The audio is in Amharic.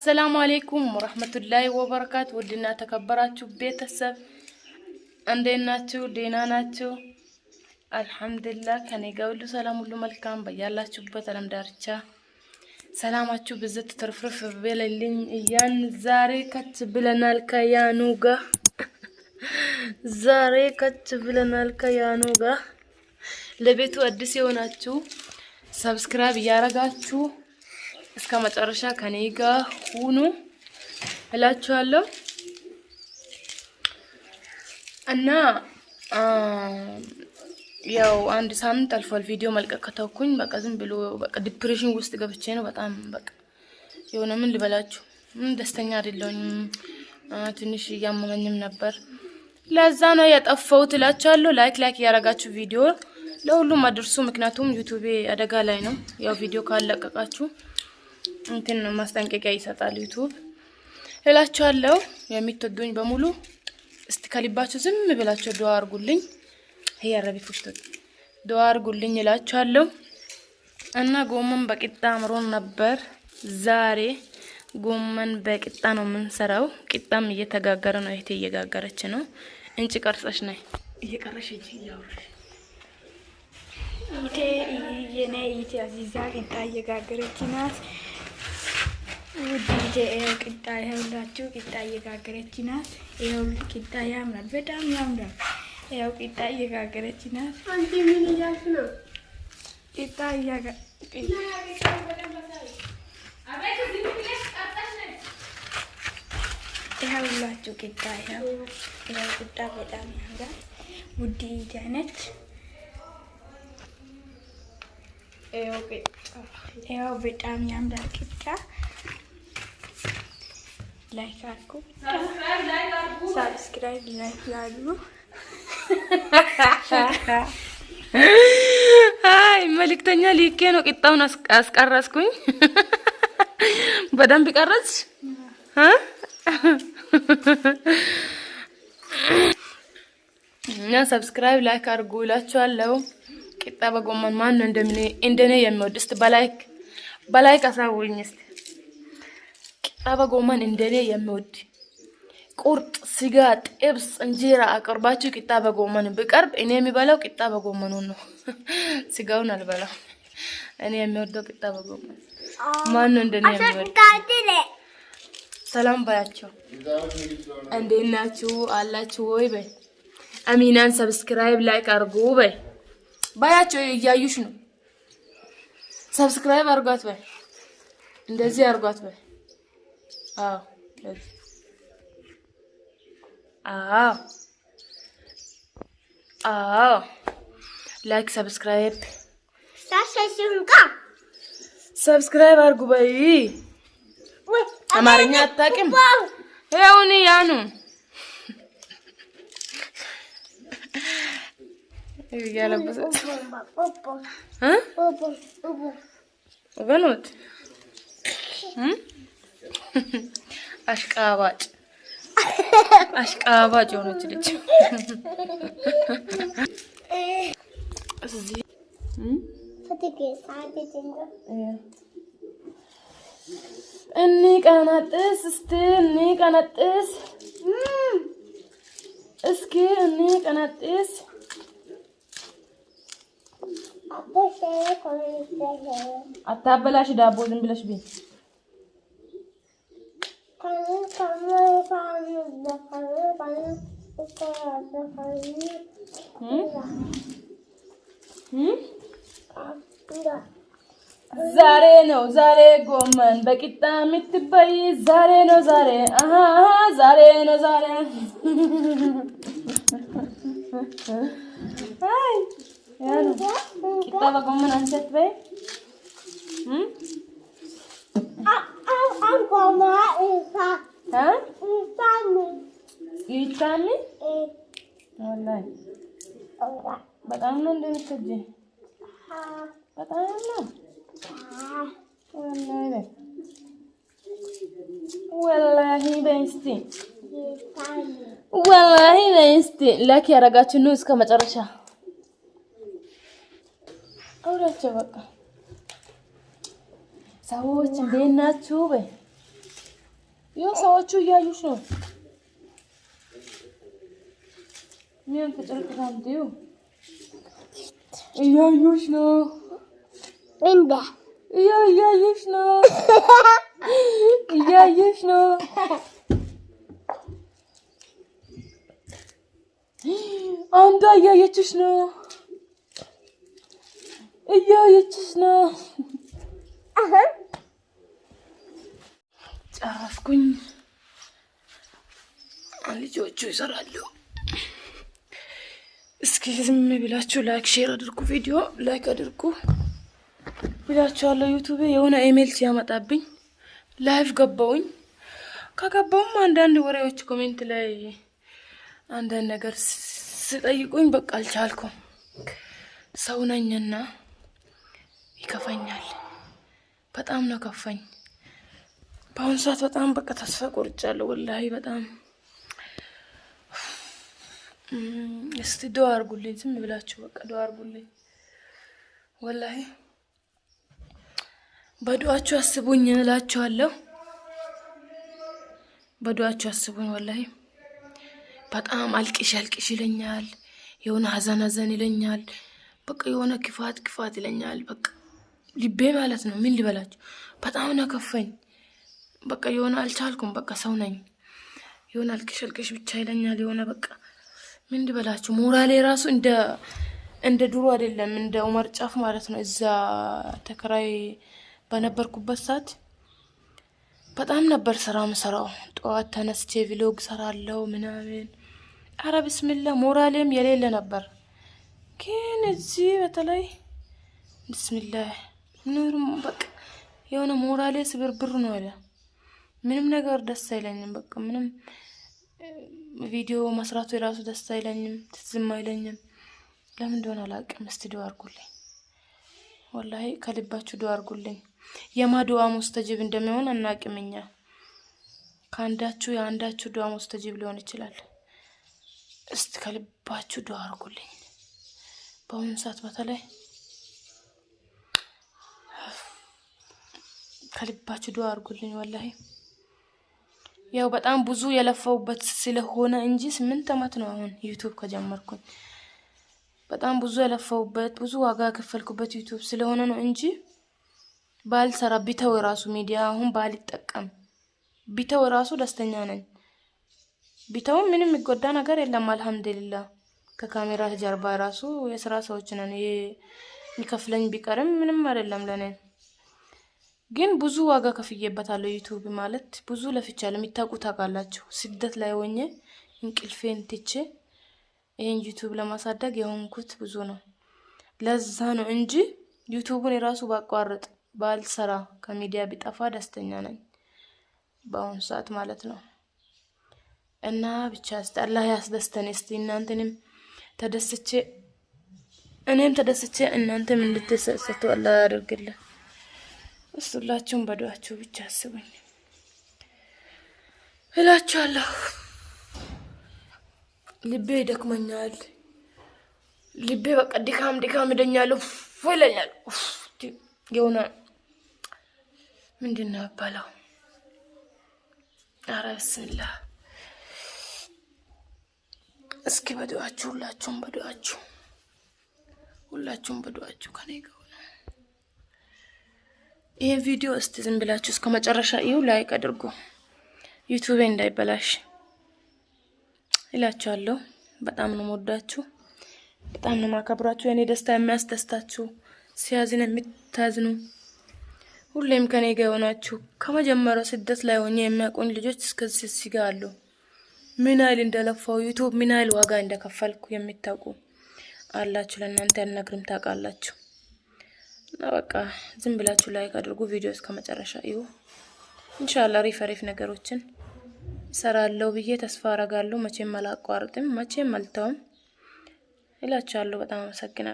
السلام عليكم ورحمة الله وبركاته. ودنا تكبراتو بيتسب عندناتو ديناناتو الحمد لله. كان يقولوا سلام ولو ملكام بيالاتو بتلم دارتشا سلاماتو بزت ترفرف بيللين يان زاري كتبلنا الكيانوغا زاري كتبلنا الكيانوغا لبيتو أدس يوناتو سبسكرايب يارغاتو እስከ መጨረሻ ከኔ ጋር ሁኑ እላችኋለሁ። እና ያው አንድ ሳምንት አልፏል ቪዲዮ መልቀቅ ከተውኩኝ። በቃ ዝም ብሎ በቃ ዲፕሬሽን ውስጥ ገብቼ ነው። በጣም በቃ የሆነ ምን ልበላችሁ ደስተኛ አይደለሁም። ትንሽ እያመመኝም ነበር። ለዛ ነው ያጠፋሁት እላችኋለሁ። ላይክ ያረጋችሁ ቪዲዮ ለሁሉም አድርሱ። ምክንያቱም ዩቲዩብ አደጋ ላይ ነው። ያው ቪዲዮ ካለቀቃችሁ እንትን ማስጠንቀቂያ ይሰጣል ዩቲዩብ እላችኋለሁ። የሚትወዱኝ በሙሉ እስቲ ከልባችሁ ዝም ብላችሁ ዱአ አርጉልኝ። ይሄ አረቢ ፎቶ ዱአ አርጉልኝ እላችኋለሁ። እና ጎመን በቂጣ አምሮን ነበር። ዛሬ ጎመን በቂጣ ነው የምንሰራው። ቂጣም እየተጋገረ ነው። እህቴ እየጋገረች ነው። እንጭ ቀርጸሽ ነይ እየቀረሽ እጂ ያውርሽ ይቴ የኔ ይቴ አዚዛ ቂጣ እየጋገረች ናት። ውድ ቂጣ ይኸውላችሁ ቂጣ እየጋገረች ናት። ይኸው ቂጣ ያምራል፣ በጣም ያምራል። ይኸው ቂጣ እየጋገረች ናት። አንቺ ምን እያልሽ ነው? ቂጣ ይኸውላችሁ ቂጣ ይኸው ቂጣ በጣም ያምራል። ውድ ነች። ይኸው በጣም ያምራል ቂጣ። ላይክ አድርጉ፣ ሰብስክራይብ አድርጉ። አይ መልእክተኛ ልኬ ነው ቂጣውን አስቀረስኩኝ። በደንብ ቀረጽ እና ሰብስክራይብ ላይክ አድርጉ እላችኋለሁ። ቂጣ በጎመን ማን ነው እንደኔ የሚወድ? እስቲ በላይክ አሳውኝ እስቲ። ቂጣ በጎመን እንደኔ የሚወድ ቁርጥ፣ ስጋ፣ ጥብስ፣ እንጀራ አቅርባችሁ ቂጣ በጎመን ቢቀርብ እኔ የሚበላው ቂጣ በጎመኑን ነው። ስጋውን አልበላም። እኔ የሚወደው ቂጣ በጎመን። ማን ነው እንደኔ የሚወድ? ሰላም ባያቸው። እንዴት ናችሁ አላችሁ ወይ በይ። አሚናን ሰብስክራይብ ላይክ አድርጉ በይ ባያቸው። እያዩሽ ነው። ሰብስክራይብ አድርጓት በይ። እንደዚህ አድርጓት በይ። አዎ ላይክ ሰብስክራይብ አድርጉ በይ። አማርኛ አታውቅም? ይኸውኒ ያኑ ወገኖት አሽቃባጭ ሆነች ልጅ። እዚህ እንቀነጥስ እስቲ እንቀነጥስ እስኪ እንቀነጥስ። አታበላሽ ዳቦ ዝም ብለሽ ቢ ዛሬ ጎመን በቂጣ የምትበይ ዛሬ ነው ዛሬ አይ ያኑ ቂጣ በጎመን አንሰት በይ። ይታሚ ወላሂ በጣም ነው እንደምትወጂ። በጣም ነው ወላሂ በስቲ ላኪ ያረጋችሁ ነው እስከ መጨረሻ አውራቸው። በቃ ሰዎች እንዴት ናችሁ በይ። ሰዎቹ እያዩሽ ነው። ምን ተጨርቅታል ዲዩ እያዩሽ ነው። እንደ እያዩሽ ነው። እያዩሽ ነው። አንዷ እያየችሽ ነው። እያየችሽ ነው። ጨረስኩኝ። ልጆቹ ይሰራሉ። እስኪ ዝም ብላችሁ ላይክ ሼር አድርጉ፣ ቪዲዮ ላይክ አድርጉ ብላችኋለሁ። ዩቲዩብ የሆነ ኢሜል ሲያመጣብኝ ላይቭ ገባውኝ። ከገባውም አንዳንድ ወሬዎች ኮሜንት ላይ አንዳንድ ነገር ስጠይቁኝ በቃ አልቻልኩም። ሰው ነኝና ይከፋኛል። በጣም ነው ከፋኝ። በአሁኑ ሰዓት በጣም በቃ ተስፋ ቆርጫለሁ። ወላሂ በጣም እስቲ ዱአ አድርጉልኝ። ዝም ብላችሁ በቃ ዱአ አድርጉልኝ። ወላሂ በዱአችሁ አስቡኝ እላችኋለሁ። በዱአችሁ አስቡኝ። ወላሂ በጣም አልቅሽ ይለኛል። የሆነ ሀዘን ይለኛል። በቃ የሆነ ክፋት ይለኛል። በቃ ልቤ ማለት ነው። ምን ልበላችሁ፣ በጣም ነው ከፋኝ። በቃ የሆነ አልቻልኩም። በቃ ሰው ነኝ። የሆነ አልቅሽ ብቻ ይለኛል። የሆነ በቃ ምን ልበላችሁ፣ ሞራሌ ራሱ እንደ ድሮ አይደለም። እንደ ዑመር ጫፍ ማለት ነው። እዛ ተከራይ በነበርኩበት ሰዓት በጣም ነበር ስራ ምሰራው። ጠዋት ተነስቼ ቪሎግ ሰራለው ምናምን። አረ ብስሚላ ሞራሌም የሌለ ነበር። ግን እዚህ በተለይ ብስሚላ ምንም በቃ የሆነ ሞራሌ ስብርብር ነው አለ። ምንም ነገር ደስ አይለኝም። በቃ ምንም ቪዲዮ መስራቱ የራሱ ደስ አይለኝም፣ ትዝም አይለኝም። ለምን እንደሆነ አላውቅም። እስቲ ዱአ አድርጉልኝ። ወላሂ ከልባችሁ ዱአ አድርጉልኝ። የማ ዱአ ሙስተጂብ እንደሚሆን አናውቅም እኛ። የአንዳችሁ ዱአ ሙስተጂብ ሊሆን ይችላል። እስቲ ከልባችሁ ዱአ አድርጉልኝ። በአሁኑ ሰዓት በተለይ ከልባችሁ ዱአ አድርጉልኝ። ወላሂ ያው በጣም ብዙ የለፈውበት ስለሆነ እንጂ 8 አመት ነው አሁን ዩቲዩብ ከጀመርኩኝ። በጣም ብዙ የለፈውበት ብዙ ዋጋ ከፈልኩበት ዩቲዩብ ስለሆነ ነው እንጂ ባልሰራ ቢተው ራሱ ሚዲያ አሁን ባልጠቀም ቢተው ራሱ ደስተኛ ነኝ። ቢተው ምንም የሚጎዳ ነገር የለም። አልহামዱሊላህ ከካሜራ ጀርባ ራሱ የስራ ሰዎች ነን። የሚከፍለኝ ቢቀርም ምንም አይደለም ለኔ። ግን ብዙ ዋጋ ከፍዬበታለሁ። ዩቲዩብ ማለት ብዙ ለፍቻለሁ። የሚታውቁ ታውቃላችሁ። ስደት ላይ ሆኜ እንቅልፌን ትቼ ይሄን ዩቲዩብ ለማሳደግ የሆንኩት ብዙ ነው። ለዛ ነው እንጂ ዩቲዩብን የራሱ ባቋርጥ ባልሰራ ከሚዲያ ቢጠፋ ደስተኛ ነኝ በአሁኑ ሰዓት ማለት ነው። እና ብቻ አላህ ያስደስተን። እስቲ እናንተንም ተደስቼ እኔም ተደስቼ እናንተም እንድትሰሰቱ አላህ ያደርግልን። ሁላችሁም በዱአችሁ ብቻ አስቡኝ እላችኋለሁ። ልቤ ይደክመኛል። ልቤ በቃ ድካም ይደኛል ይለኛል። የሆነ ምንድን ነው ያባለው? ኧረ ብስሚላህ። እስኪ በዱአችሁ ሁላችሁም በዱአችሁ ከኔ ጋር ይሄን ቪዲዮ እስቲ ዝም ብላችሁ እስከ መጨረሻ እዩ፣ ላይክ አድርጉ፣ ዩቲዩብ እንዳይበላሽ እላችኋለሁ። በጣም ነው የምወዳችሁ፣ በጣም ነው የማከብራችሁ። የኔ ደስታ የሚያስደስታችሁ፣ ሲያዝን የምታዝኑ፣ ሁሌም ከኔ ጋር ሆናችሁ ከመጀመሪያው ስደት ላይ ሆኜ የሚያቆኝ ልጆች እስከዚህ ሲጋ አሉ። ምን አይል እንደለፋው ዩቲዩብ ምን አይል ዋጋ እንደከፈልኩ የሚታውቁ አላችሁ። ለእናንተ ያልነግርም ታውቃላችሁ። እና በቃ ዝም ብላችሁ ላይክ አድርጉ፣ ቪዲዮ እስከ መጨረሻ እዩ። ኢንሻአላህ አሪፍ ነገሮችን ሰራለው ብዬ ተስፋ አረጋለሁ። መቼም አላቋርጥም፣ መቼም አልተውም እላችኋለሁ። በጣም አመሰግናለሁ።